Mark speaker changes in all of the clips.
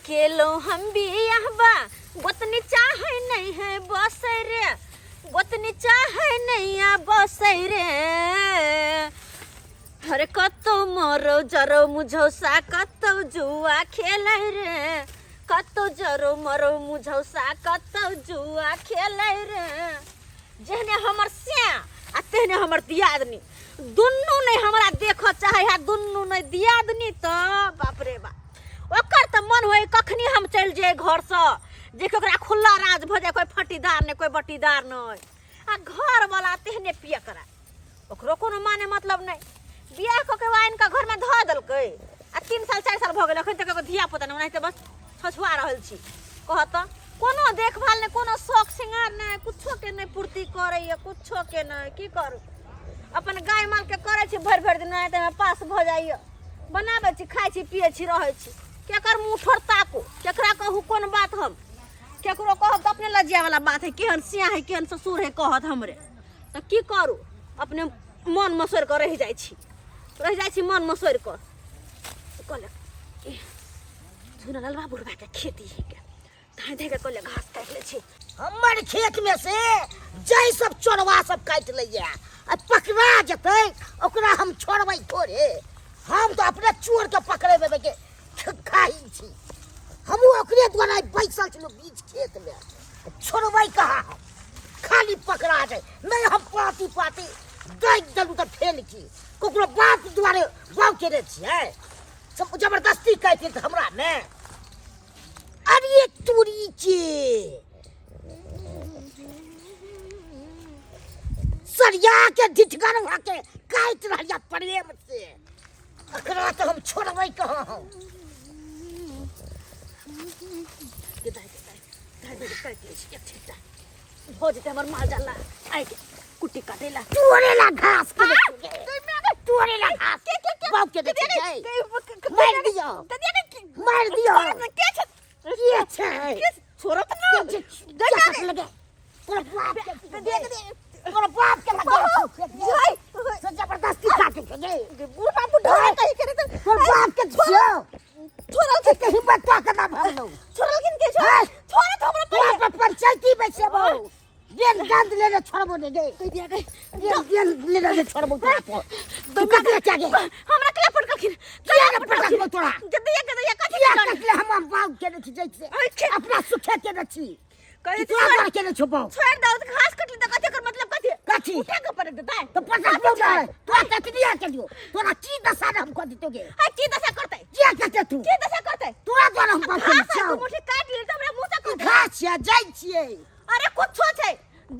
Speaker 1: केलो हम भी यहबा गोतनी चाहे नहीं है बसरे गोतनी चाहे नहीं है बसरे हरे कतो मरो जरो मुझो सा कतो जुआ खेल रे कतो जरो मरो मुझो सा कतो जुआ खेल रे जेहने हमर स्या आ तेहने हमर दियादनी दुन्नू नहीं हमरा देखो चाहे है दुन्नू नहीं दियादनी तो बाप रे बाप ओकर तो मन होई कखनी हम चल जाए घर से देख ओकरा खुला राज भ जाए कोई फटीदार ने कोई बटीदार नहीं आ घर वाला तेहने पिया करा ओकरो कोनो माने मतलब नहीं बियाह क के वाइन का घर में ध दलकै आ 3 साल 4 साल भ गेल अखन तक धिया पुता नहीं त बस छछुआ रहल छी कहत कोनो देखभाल ने कोनो शौक सिंगार नहीं कुछो के नहीं पूर्ति करैया कुछो के नहीं की करू अपन गाय माल के करे छी भर भर दिन त पास भ जाइए बनाबै छी खाइ छी पिए छी रहै छी केकर मुंह ठोरता को केकरा कहू कोन बात हम केकरो कहब त अपने लज्जा वाला बात है केहन सिया है केहन ससुर है कहत हमरे त की करू अपने मन मसोर कर रह जाई छी मन मसोर कर कहले झुनलाल बाबू के खेती है के धाय धाय के कहले घास काट ले छी
Speaker 2: हमर खेत में से जई सब चोरवा सब काट लइया आ पकड़ा जतै ओकरा हम छोड़बै थोड़े हम तो अपने चोर के पकड़े के खाई छी हम ओकरे द्वारा बैसल छलो बीच खेत में छोड़बै कहा खाली पकड़ा जाए नहीं हम पाती पाती दैक दलू त फेल की कोकरो बाप द्वारे बाव के रे छियै सब जबरदस्ती कहते त हमरा ने अरे तूरी के सरिया के ढिठगन के काट रहलिया प्रेम से अखरा तो हम छोड़बै कहां हम
Speaker 1: काट ले छी एक हो जते हमर माल जाला आइ के कुट्टी काटेला
Speaker 2: तोरेला घास के तोरेला घास के बाप के दे मार दियो
Speaker 1: के छ
Speaker 2: ये छै
Speaker 1: छोरा त ना
Speaker 2: लगे तोरा बाप के दे तोरा बाप के लगे तो जबरदस्ती काटे के दे
Speaker 1: बूढ़ा बुढ़ा कहि करे त
Speaker 2: तोरा बाप के छियो
Speaker 1: छोरा
Speaker 2: के हिम्मत का ना भरलो
Speaker 1: छोरा किन के छोरा तो हमरा
Speaker 2: पर पंचायती बेचबो गेल गंद लेने छोड़बो ने दे
Speaker 1: कहि दिया गई
Speaker 2: गेल लेने छोड़बो तू का क्या गे
Speaker 1: हमरा कला पटकलखिन
Speaker 2: क्या ने पटकबो तोरा
Speaker 1: गदया कथि
Speaker 2: कटले हम बाग के न जैसे अपना सुखे के न छी
Speaker 1: कहि
Speaker 2: तोरा के न छुपो
Speaker 1: छोड़ दो घास कटली त कथि कर मतलब कथि
Speaker 2: कथि
Speaker 1: उठा के पटक देता
Speaker 2: तो पटक दो तोरा कतनिया के दियो तोरा की दशा हम को दितोगे
Speaker 1: आ की दशा करतै
Speaker 2: क्या कहते तू
Speaker 1: की दशा करतै
Speaker 2: तोरा द्वारा हम बात
Speaker 1: तू मुठी काट ले त हमरा मुंह से कहतै
Speaker 2: घास या जाई छियै
Speaker 1: अरे कुछो छै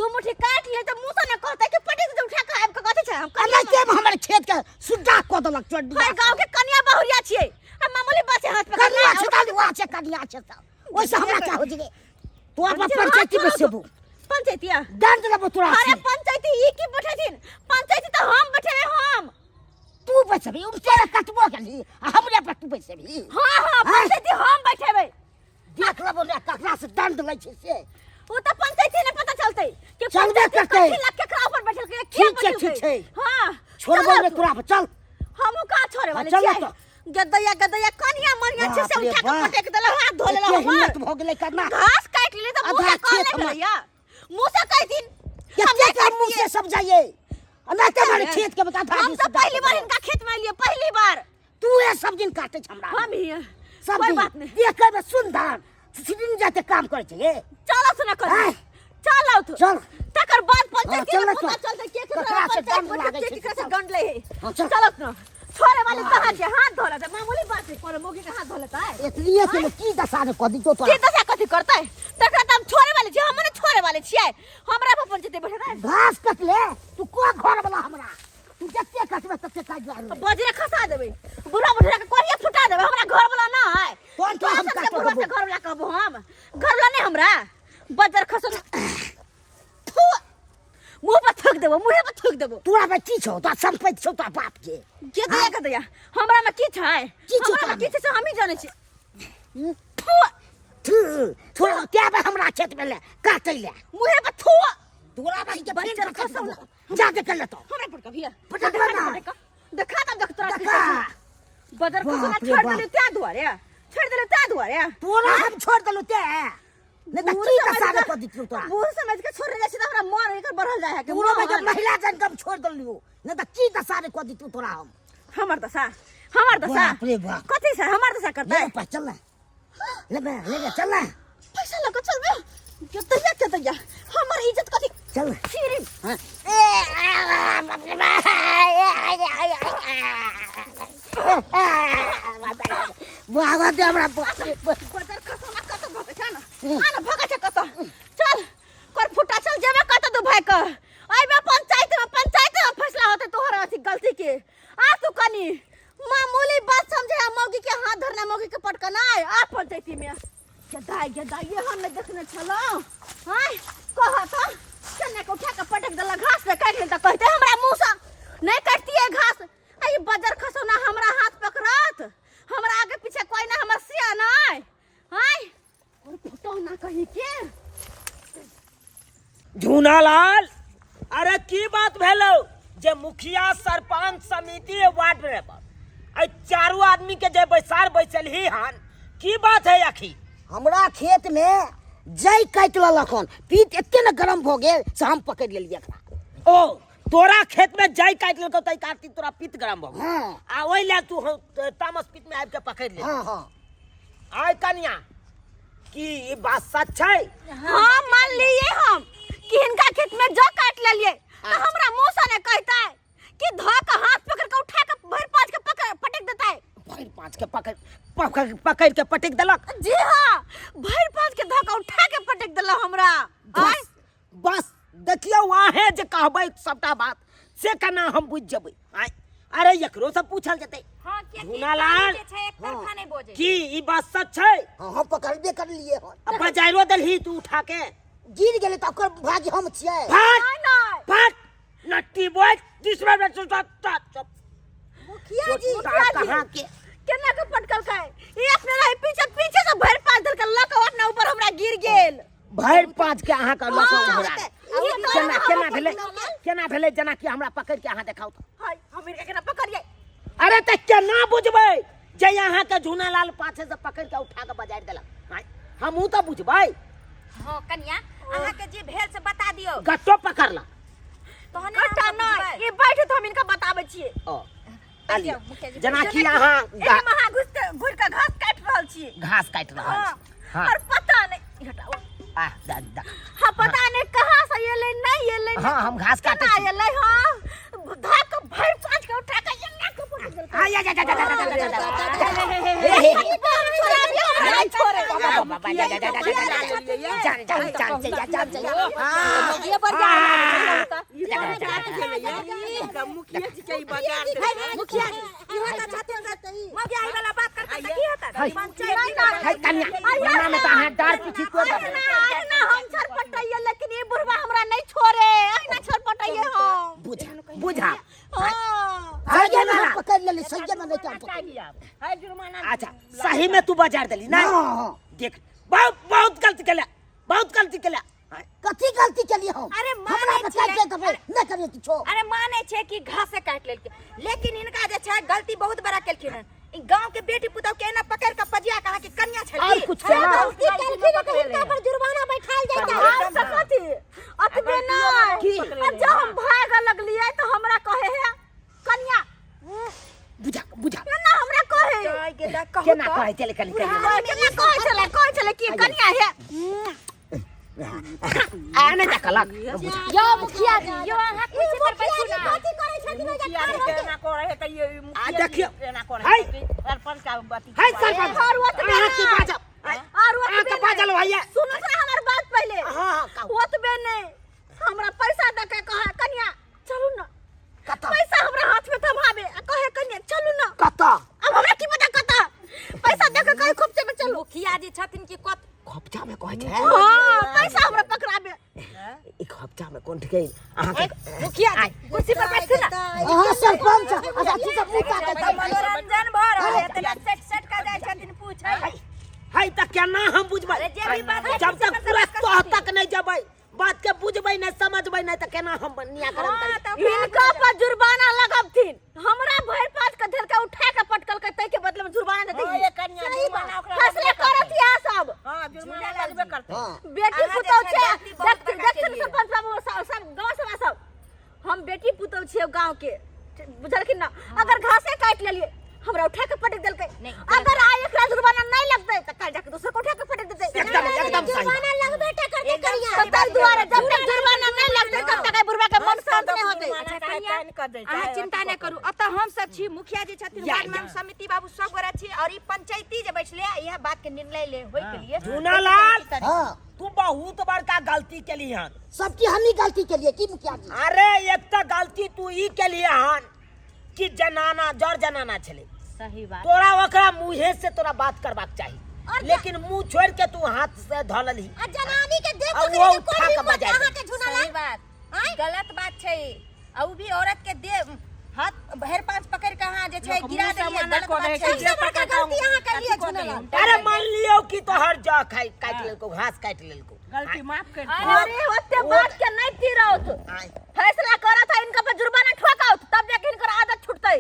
Speaker 1: दू मुठी काट ले त मुंह से न कहतै कि पटक दे उठा के आब के कथि छै हम
Speaker 2: कला के हमर खेत के सुद्धा को देलक चोडी
Speaker 1: हर गांव के कन्या बहुरिया छियै हम मामूली बात है हाथ पे
Speaker 2: कनिया छता वा छे कनिया छता ओसे हमरा क्या हो जगे तू अपन पंचायती बेचबो
Speaker 1: पंचायतिया
Speaker 2: दंड लेबो तोरा
Speaker 1: अरे पंचायती ई की बैठथिन पंचायती त हम बैठे हम
Speaker 2: तू बेचबी उन तेरे कटबो गेली हमरे पर तू बेचबी
Speaker 1: हां पंचायती हम बैठेबै
Speaker 2: देख लेबो ने ककरा से दंड लै छै से
Speaker 1: वो तो पंचायती ने पता चलतै कि
Speaker 2: चलबे करतै
Speaker 1: लाख के खड़ा ऊपर बैठल के
Speaker 2: ठीक छै
Speaker 1: हां
Speaker 2: छोड़बो ने तोरा पर चल
Speaker 1: हमहु का छोड़े वाले
Speaker 2: चल
Speaker 1: छियै गदया कनिया मरिया छै से उठा के पटक देला हाथ धो लेला
Speaker 2: हिम्मत भ गेलै करना
Speaker 1: घास काट ले त मुंह से कह ले भैया मुंह से कह दिन
Speaker 2: क्या मुंह से सब जाइए ना ते हमारे खेत के बता
Speaker 1: हम तो पहली बार इनका खेत में लिए पहली बार
Speaker 2: तू ये सब दिन काटे हमरा
Speaker 1: हम ही
Speaker 2: सब
Speaker 1: कोई बात नहीं
Speaker 2: देख के सुंदर सिदिन जाते काम करे छे
Speaker 1: चलो सुना कर चलो तो
Speaker 2: चल
Speaker 1: तकर बाद पंचायती में पता
Speaker 2: चल
Speaker 1: चलतै के केकरा से दंड लागे छै केकरा से दंड ले
Speaker 2: चलो
Speaker 1: ना छोरे वाले कहां छै हाथ धोला त मामूली बात है पर मोगी के हाथ धोलता है
Speaker 2: इतनी के की दशा ने कदी तो
Speaker 1: की दशा कथि करतै तकरा त हम छोरे वाले छी हमने छोरे वाले छियै हमरा पर पंचायती बैठा
Speaker 2: घास कट ले तू को घर वाला हमरा तू जत्ते कटबे तत्ते काट जा
Speaker 1: बजरे खसा देबै बुढ़ा बुढ़ा के कोरिया फुटा देबै हमरा घर वाला ना है
Speaker 2: कौन तो हम काट
Speaker 1: बुढ़ा से घर वाला कहबो हम घर वाला नहीं हमरा बजर खसा मुंह पर थक देबो मुंह पर थक देबो
Speaker 2: तोरा में की छौ तो संपत्ति छौ तो बाप के
Speaker 1: गदया हमरा में की छै हमरा में की छै से हम ही जाने छी
Speaker 2: थोड़ा क्या बे हमरा खेत में ले काटै ले
Speaker 1: मुंह पर थू
Speaker 2: तोरा में के
Speaker 1: बजर खसा
Speaker 2: जा के कर ले तो
Speaker 1: हमरा पर कभिया
Speaker 2: पटक बना
Speaker 1: देखा तब देख तोरा बजर खसा छोड़ दे त्या दुआरे छोड़ देले ता दुआरे
Speaker 2: तोरा हम छोड़ देलु ते नहीं तो की दशा में पदी तू तोरा
Speaker 1: बूढ़ समझ के छोड़ दे त हमरा मन एकर बढ़ल जाय है के
Speaker 2: पूरा में जब महिला जन कम छोड़ देलु नहीं तो की दशा में पदी तू तोरा हम
Speaker 1: हमर दशा
Speaker 2: बाप रे बाप
Speaker 1: कथी से हमर दशा करता है
Speaker 2: ले चल ले चल ले
Speaker 1: पैसा लगा चल बे केतैया हमर इज्जत कथी
Speaker 2: चल
Speaker 1: फिर
Speaker 2: बाबा दे हमरा
Speaker 1: बजार खसला कत भगे छ न आना भगे छ कत चल कर फुटा चल जेबे कत तू भाई क आइबे पंचायत में फैसला होते तोहर अथी गलती के आ तू कनी मामूली बात समझे मौगी के हाथ धरना मौगी के पटकना आ पंचायती में गेदा ये हम नहीं देखने छलो हाय कहा तो चन्ने को उठा के पटक दला घास पे काट ले त कहते हमरा मुंह से नहीं काटती है घास आई बजर खसौना हमरा हाथ पकड़त हमरा आगे पीछे कोई ना हमर सिया नहीं हाय और फुटो ना कहीं के
Speaker 3: झूनालाल अरे की बात भेलो जे मुखिया सरपंच समिति वार्ड मेंबर आई चारों आदमी के जे बैसार बैसल ही हन की बात है आखी
Speaker 2: हमरा खेत में जई काट ललखन पीत एते न गरम भ गेल से हम पकड़ लेलिए एकरा
Speaker 3: ओ तोरा खेत में जाई काट लको तई काटी तोरा पित गरम भ
Speaker 2: हां
Speaker 3: आ ओइ ले तू तामस पित में आब के पकड़ ले
Speaker 2: हां
Speaker 3: आय कन्या की ई बात सच छै
Speaker 1: हां मान लिए हम कि इनका खेत में जो काट लेलिए तो हमरा मुंह से ने कहता है कि धो के हाथ पकड़ के उठा के भर पांच के पटक देता है
Speaker 3: भर पांच के पकड़ के पटक देलक
Speaker 1: जी हां भर पांच के धो के उठा के पटक देला हमरा
Speaker 3: बस बस देखियो वाहे जे कहबै सबटा बात से केना हम बुझ जेबै आय अरे एकरो से पूछल जते
Speaker 1: हां
Speaker 3: झूनालाल
Speaker 1: छै एक तरफा नहीं बोझे
Speaker 3: की ई बात सच छै
Speaker 2: हम पकड़बे कर लिए हन
Speaker 3: अब बाजारो दलही तू उठा के
Speaker 2: गिर गेले त ओकर भागी हम छियै
Speaker 3: फट
Speaker 1: नहीं
Speaker 3: फट नट्टी बॉय तीसरा में चुप
Speaker 1: मुखिया जी
Speaker 3: कहां के
Speaker 1: केना के पटकल काय ये अपने रहे पीछे से भर पांच दल के लक अपना ऊपर हमरा गिर गेल
Speaker 3: भर पांच के अहाँ का लक
Speaker 1: हाँ,
Speaker 3: हमरा केना भेले जना कि हमरा पकड़ के अहाँ देखाउ
Speaker 1: हाय हम इनके केना पकड़िए
Speaker 3: अरे त केना बुझबै जे यहाँ के झूनालाल पाछे से पकड़ के उठा के बाजार देलक हमहू त बुझबै
Speaker 4: हां कन्या अहाँ के जे भेल से बता दियो
Speaker 3: गट्टो पकड़ला
Speaker 4: तहने
Speaker 1: कटा नहीं ये बैठे तो हम इनका बताबै छिए
Speaker 3: आलिया जना कि अहाँ
Speaker 1: एने महा घुर के घास काट रहल छी
Speaker 3: घास काट रहल छी हां
Speaker 1: और पता नहीं हटाओ
Speaker 3: आ दा
Speaker 1: हां पता नहीं कहां से ये ले नहीं ये ले
Speaker 3: हां हम घास काटे छी
Speaker 1: ये ले हां धक भर पांच के उठा के एना के पटक देल
Speaker 3: आ या
Speaker 1: नहीं छोड़े
Speaker 4: ये बढ़िया
Speaker 3: मुखिया जी के बाजार
Speaker 4: मुखिया जी इहो त छाते मगे आई वाला बात करते त की होता पंचायत
Speaker 3: है कन्या नाम में त अहाँ डर पीछी को
Speaker 1: ना हम छरपटाइए लेकिन ये बुढ़वा हमरा नहीं छोड़े ना छरपटाइए हम
Speaker 3: बुझा
Speaker 2: हां ये ना पकड़ लेली सही में नहीं काम
Speaker 3: है जुर्माना अच्छा सही में तू बाजार देली ना
Speaker 2: हां
Speaker 3: देख बहुत गलती केला
Speaker 2: कथी गलती केलिए हम
Speaker 4: अरे
Speaker 2: हमरा बता के तबे न करिए किछो
Speaker 4: अरे माने छे कि घास से काट लेलके लेकिन इनका जे छै गलती बहुत बड़ा केलखिन इ गांव के बेटी पुतौ के ना पकड़ के पजिया कहा कि कन्या छलकी
Speaker 3: और कुछ केला
Speaker 4: गलती केलखिन तो इनका पर जुर्माना बैठाल जाता
Speaker 1: हां सकती अतबे नहीं जब हम भाग लगलिए तो हमरा कहे है कन्या
Speaker 3: बुझा
Speaker 1: ना हमरा कहे
Speaker 3: केना कहे चले कनी
Speaker 1: केना कहे चले कि कन्या है
Speaker 3: आने देखलक
Speaker 4: यो मुखिया जी यो अहाँ कुछ पर बैठू ना
Speaker 1: कथी करे छथिन
Speaker 3: केना करे है त ये मुखिया देखियो केना करे है सरपंच का बाती है सरपंच अहाँ की बाजा
Speaker 1: और
Speaker 3: अहाँ के बाजल भैया
Speaker 1: सुनो ना हमर बात पहले
Speaker 3: हां
Speaker 1: ओतबे नहीं हमरा पैसा दे के कहा कन्या चलू ना
Speaker 3: कता
Speaker 1: पैसा हमरा हाथ में थमाबे कहे कन्या चलू ना
Speaker 3: कता
Speaker 1: अब हमरा की पता कता पैसा दे के कहे खूब से चलू
Speaker 4: मुखिया जी छथिन कि कत
Speaker 3: खपचा में कहे छै
Speaker 1: हां पैसा हमरा पकड़ाबे
Speaker 3: ई खपचा में कोन ठके अहाँ के
Speaker 4: मुखिया जी कुर्सी पर बैठू ना
Speaker 2: हां सरपंच अच्छा ठीक है पूछा के
Speaker 4: मनोरंजन भ रहल है तने सेट का जाय छथिन पूछै
Speaker 3: है त केना हम बुझबै
Speaker 4: अरे जे भी बात
Speaker 3: जब तक पूरा तोह तक नहीं जबै बात के बुझबै नहीं समझबै नहीं त केना हम निराकरण करी
Speaker 1: इनका पर जुर्माना लगबथिन हमरा भर पात के धर के उठा के पटकल के तई के बदले में जुर्माना दे
Speaker 3: हाँ,
Speaker 1: दी
Speaker 3: ये कन्या जुर्माना ओकरा
Speaker 1: फैसले करत या सब
Speaker 3: हां जुर्माना लगबे करते
Speaker 2: हाँ
Speaker 1: बेटी
Speaker 4: अहाँ
Speaker 1: पुतौ
Speaker 4: जे
Speaker 1: छे
Speaker 4: छै जाति बहुत
Speaker 1: देख
Speaker 4: बड़का
Speaker 1: देख
Speaker 4: केलियै।
Speaker 1: सरपंच बाबू सब गांव सभा सब हम बेटी पुतौ छियै गांव के बुझलखिन ना अगर घासे काट लेलिए हमरा उठा के पटक देलकै
Speaker 4: नहीं,
Speaker 1: अगर आ एकरा जुर्माना नहीं लगतै त काल जाके दूसरा को उठा के पटक देतै
Speaker 3: एकदम एकदम सही
Speaker 1: जुर्माना लगबे टा करके
Speaker 4: एकदम
Speaker 1: करिया
Speaker 4: सही
Speaker 1: तब
Speaker 4: बात
Speaker 1: दुआरे
Speaker 4: है।
Speaker 1: जब तक जुर्माना नहीं लगतै तब तक बुढ़वा के मन शांत नहीं होतै
Speaker 4: अच्छा कन्या अहाँ चिंता नहीं करू अतः हम सब छी मुखिया जी छथिन
Speaker 3: या,
Speaker 4: वार्ड मेंबर
Speaker 3: या।
Speaker 4: समिति बाबू सब गोरा छी और ई पंचायती जे बैठले यह बात के निर्णय ले होय के लिए
Speaker 3: झूनालाल
Speaker 2: हाँ
Speaker 3: तू बहुत बड़का गलती केली हन
Speaker 2: सबकी हम ही गलती के लिए की मुखिया जी
Speaker 3: अरे एक तो गलती तू ई केली हन कि जनाना जड़ जनाना छले
Speaker 1: सही बात
Speaker 3: तोरा ओकरा मुंहे से तोरा बात करबाक चाहिए लेकिन मुंह छोड़ के तू हाथ से धलली
Speaker 1: आ जनानी के देख
Speaker 3: और वो उठा के बजा दे।
Speaker 4: सही बात गलत बात छै औ भी औरत के दे हाथ भर पांच पकड़ के हां जे छै गिरा देलिए गलत बात छै
Speaker 1: सबसे बड़का गलती अहाँ कर लिए झुनलाल
Speaker 3: अरे मान लियो कि तोहर जा खाई काट लेलको घास काट लेलको
Speaker 5: गलती माफ कर
Speaker 1: अरे ओते बात के नहीं तीरौत फैसला करत है इनका पे जुर्माना ठोकाउत तब जाके इनकर आदत छूटतै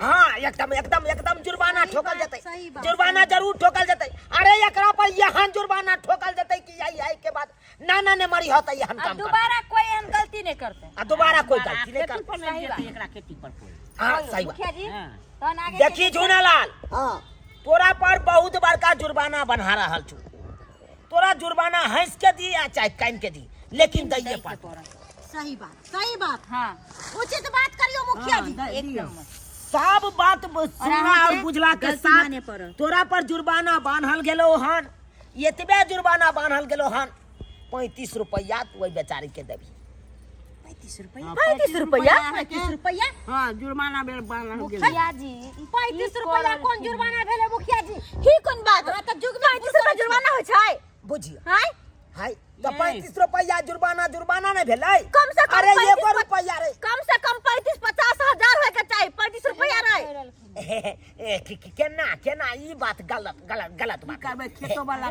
Speaker 3: हाँ एकदम एकदम एकदम जुर्माना ठोकल जतै
Speaker 1: सही बात,
Speaker 3: जुर्माना जरूर ठोकल जतै अरे एकरा पर यहाँ जुर्माना ठोकल जतै कि यही के बाद नाना ने मरी होतै यहन काम कर
Speaker 4: दोबारा कोई एहन गलती नहीं करते
Speaker 3: आ दोबारा कोई गलती नहीं कर
Speaker 5: पर नहीं देते एकरा खेती पर कोई
Speaker 3: हाँ सही बात
Speaker 4: मुखिया जी
Speaker 5: हाँ।
Speaker 4: तहन आगे
Speaker 3: देखी झूनालाल
Speaker 2: हाँ
Speaker 3: तोरा पर बहुत बड़का जुर्माना बना रहल छु तोरा जुर्माना हंस के दी या चाहे कान के दी लेकिन दैये पड़
Speaker 1: सही बात
Speaker 4: हां
Speaker 1: उचित बात करियो मुखिया जी
Speaker 4: एकदम
Speaker 3: सब बात सुना और बुझला के
Speaker 4: गलती माने
Speaker 3: साथ
Speaker 4: पड़ल।
Speaker 3: तोरा पर जुर्माना बांधल गेलो हन एतबे जुर्माना बांधल गेलो हन 35 रुपया तू ओई बेचारी के देबी
Speaker 4: 35 रुपया
Speaker 1: 35 रुपया 35 रुपया
Speaker 5: हां जुर्माना बेर बांधल गेल
Speaker 4: मुखिया जी
Speaker 1: 35 रुपया कौन जुर्माना भेले मुखिया जी ही कोन बात त जुग में 35 रुपया जुर्माना होय छै
Speaker 3: बुझियो
Speaker 1: हाय
Speaker 3: हाय तो 35 रुपया जुर्माना नहीं भेलै
Speaker 1: कम से कम
Speaker 3: अरे
Speaker 1: 35
Speaker 3: एगो रुपया रे
Speaker 1: कम से कम 35-50 हजार होय के चाहिए 35 रुपया रे
Speaker 3: केना केना ई बात गलत गलत गलत बात
Speaker 5: करबे खेतो वाला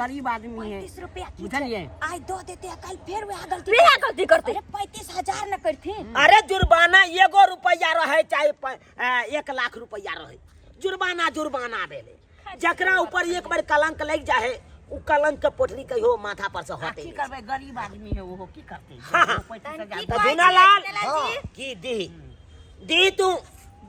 Speaker 5: गरीब आदमी है
Speaker 4: 35 रुपया की
Speaker 5: बुझलिए
Speaker 4: आज दो देते कल फिर वह गलती
Speaker 1: बिना गलती करते
Speaker 4: अरे 35,000 न करथिन
Speaker 3: अरे जुर्माना एगो रुपया रहे चाहे 1 लाख रुपया रहे जुर्माना भेले जकरा ऊपर एक बार कलंक लग जाए उ कलंक के पोटली कहियो माथा पर से हटे
Speaker 5: की करबे गरीब आदमी है वो की करते
Speaker 3: हाँ।
Speaker 5: वो 35,000
Speaker 3: तो झूनालाल
Speaker 4: जी
Speaker 3: की दी तू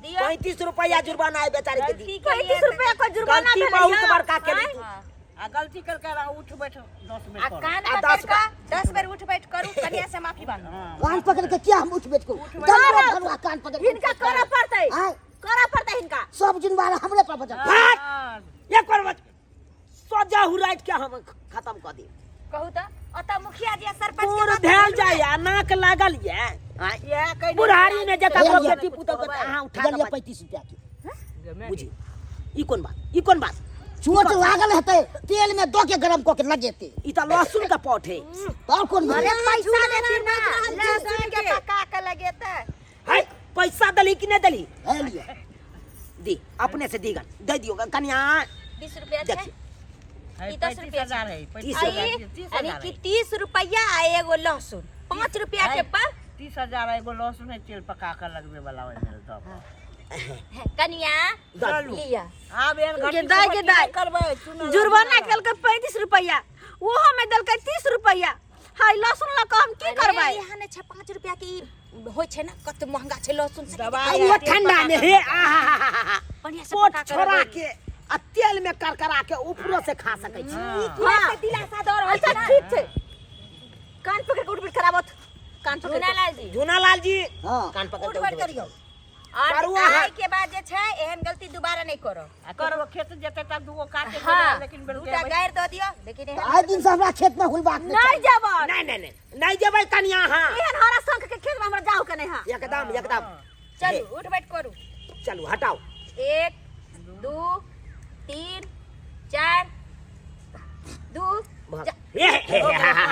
Speaker 4: दिया
Speaker 3: 35 रुपया जुर्माना है बेचारी के दी
Speaker 4: गलती के लिए
Speaker 1: 35 रुपया का जुर्माना
Speaker 3: गलती
Speaker 1: भेले
Speaker 3: बहुत
Speaker 1: या?
Speaker 3: बड़का केली तू
Speaker 4: हां
Speaker 5: आ गलती करके उठ बैठ 10
Speaker 4: आ
Speaker 5: मिनट
Speaker 4: कान
Speaker 3: आ
Speaker 4: पकड़
Speaker 3: 10
Speaker 4: का 10 बार उठ बैठ करू कन्या से माफी मांगो
Speaker 2: कान पकड़ के क्या हम उठ बैठ को दंडो भरवा कान पकड़ के।
Speaker 1: इनका करा पड़तै
Speaker 2: हाँ
Speaker 1: करा पड़तै इनका
Speaker 2: सब जुर्माना हमरे पर बचा
Speaker 3: भाग एक बार सोजा हुराइत के हम खत्म कर दी
Speaker 4: कहू त अत मुखिया जी सरपंच
Speaker 3: पूर
Speaker 4: के बात
Speaker 3: भेल जाय नाक लागल ये बुढ़ारी ने जका
Speaker 2: भेल
Speaker 3: बेटी
Speaker 2: ये।
Speaker 3: पुतौ के अहाँ उठा
Speaker 2: जलिए
Speaker 3: के
Speaker 2: 35 रुपया के
Speaker 3: बुझी ई कोन बात
Speaker 2: चोट लागल हेतै तेल में दो के गरम क के लगेते
Speaker 3: ई त लहसुन का पौठ है
Speaker 2: और कौन
Speaker 4: अरे
Speaker 2: अरे
Speaker 4: पैसा देती ना लहसुन के पका के लगेते
Speaker 3: है पैसा दली कि नहीं दली
Speaker 2: लिए
Speaker 3: दी अपने से दीगन दे दियो कन्या
Speaker 4: 20 रुपया छै
Speaker 3: देखिए
Speaker 4: ई 10 रुपया
Speaker 5: 35,000 है
Speaker 3: 30,000
Speaker 4: यानी कि 30 रुपया आ एगो लहसुन 5 रुपया के पर
Speaker 5: 30,000 एगो लहसुन है तेल पका कर लगबे वाला ओइ में दब
Speaker 4: कन्या
Speaker 3: चलू।
Speaker 4: लिया
Speaker 5: आब एन
Speaker 1: के
Speaker 5: घटी
Speaker 1: दाय के दाय
Speaker 5: करबे सुन
Speaker 1: जुर्माना केलकै 35 रुपया ओहो में देलकै 30 रुपया हाय लहसुन ला के हम की करबै
Speaker 4: यहाँ ने 5 रुपया के ई होय छै ना कत महंगा छै लहसुन से
Speaker 5: दवाई
Speaker 3: वो ठंडा में हे आहा
Speaker 4: बढ़िया से
Speaker 3: पोट
Speaker 4: पका के
Speaker 3: छोड़ा
Speaker 4: रगड़।
Speaker 3: के आ तेल में करकरा के ऊपरो से खा सकै छी
Speaker 1: हाँ
Speaker 4: दिलासा दर
Speaker 1: अच्छा ठीक छै कान पकड़ के उठ बैठ करावत कान पकड़ के।
Speaker 4: झूनालाल जी
Speaker 3: झूनालाल जी
Speaker 2: हां
Speaker 3: कान पकड़
Speaker 4: उठ
Speaker 3: के
Speaker 4: बैठ
Speaker 3: उठ
Speaker 4: करियो
Speaker 3: करू
Speaker 4: और
Speaker 3: अहाँ।
Speaker 4: आइ के बाद जे छै एहन गलती दोबारा नहीं करो
Speaker 5: करबो खेत जेते त दूगो काटे
Speaker 4: हाँ
Speaker 5: लेकिन बेर
Speaker 4: दूटा गायर दो दियो लेकिन एहन
Speaker 2: आज दिन से हमरा खेत में हुई बात
Speaker 1: नहीं जेबै
Speaker 3: नहीं जेबै कन्या हां
Speaker 1: एहन हरा शंख के खेत में हमरा जाओ के नहीं हां
Speaker 3: एकदम
Speaker 4: चलू उठ बैठ करू
Speaker 3: चलू हटाओ
Speaker 4: 1 2 3 4 2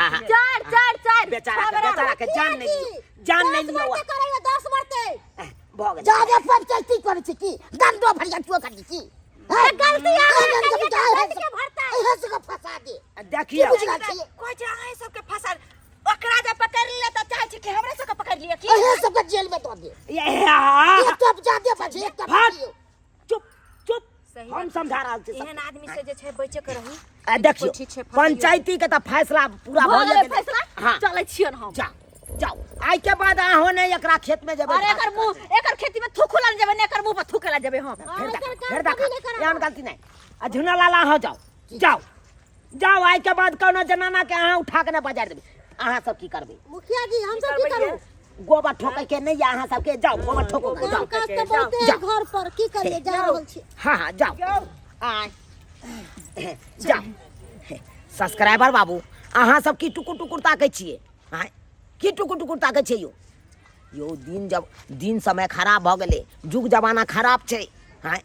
Speaker 1: चार
Speaker 3: बेचारा के जान नहीं लियो
Speaker 1: करैयो 10 मरते
Speaker 3: भ गेल
Speaker 2: ज्यादा पंचायती करे छी की दंडो भरिया चुआ कर दी छी
Speaker 1: गलती
Speaker 2: के
Speaker 1: भरता
Speaker 2: इहे से का फंसा दे
Speaker 3: देखियो
Speaker 2: बुझला छी
Speaker 4: कोई जगह सबके फसल ओकरा जे पकड़ ले त चाहे छी कि हमरे सबके पकड़
Speaker 1: लिया कि
Speaker 2: अहे सबके जेल में दो दे
Speaker 3: ये हाँ।
Speaker 2: एक तो जा दे बजे एक तो
Speaker 3: भाग। चुप चुप
Speaker 4: सही
Speaker 3: हम
Speaker 4: बात।
Speaker 3: समझा रहल छी
Speaker 4: एहन आदमी से जे छै बचे के रही
Speaker 3: आ देखियो
Speaker 4: ठीक छै, फंसाइयो।
Speaker 3: पंचायती के तो फैसला पूरा
Speaker 1: भऽ
Speaker 3: भ
Speaker 1: गेलै
Speaker 3: गेलै
Speaker 1: फैसला
Speaker 3: हाँ
Speaker 1: चलै छियन हम
Speaker 3: जाओ जाओ आई के बाद अहाँ ने एकरा खेत में जेबै
Speaker 1: अरे एकर मुंह एकर खेती में थूकला जेबे ने एकर मुंह पर थूकला जेबे हम
Speaker 3: फिर देखा एहन गलती नहीं आ झुना लाला हो जाओ जाओ जाओ आई के बाद कोनो जनाना के अहाँ उठा के ने बाजार देबै अहाँ सब की करबै
Speaker 2: मुखिया जी हम सब की करू
Speaker 3: गोबर ठोकै के नहीं अहाँ सब के जाओ गोबर ठोको के जाओ
Speaker 2: काज तो बहुते है घर पर की करिए जा रहल छी
Speaker 3: हाँ हाँ जाओ आय जाओ सब्सक्राइबर बाबू अहाँ सब की टुकुर टुकुर ताकै छियै आय की टुकुर टुकुर ताकै छियै यो दिन समय खराब भ गेलै जुग जमाना खराब छै आय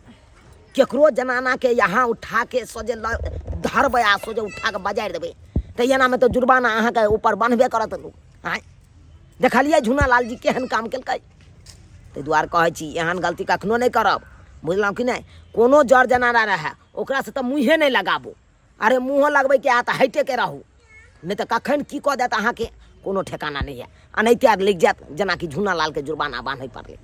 Speaker 3: केकरो जनाना के यहाँ उठा के सोजे धरबै आ सोजे उठा के बाजार देबै तऽ एना में तो जुर्माना अहाँ के ऊपर बनबे करत लोग आय देखलिए झुना लाल जी केहन काम केलकै ताहि दुआरे कहै छी एहन गलती कखनो नहीं करब बुझलहुँ कि नहीं कोनो जड़ जनाना रहे ओकरा से तो मुँहे नहीं लगाबू अरे मुँह लगबै के आ तऽ हटे के रहू नहीं तो कखन की कऽ देत अहाँ के कोनो ठेकाना नहीं है अनैते लिख जायत जेनाकि झुना लाल के जुर्माना बान्है पड़लै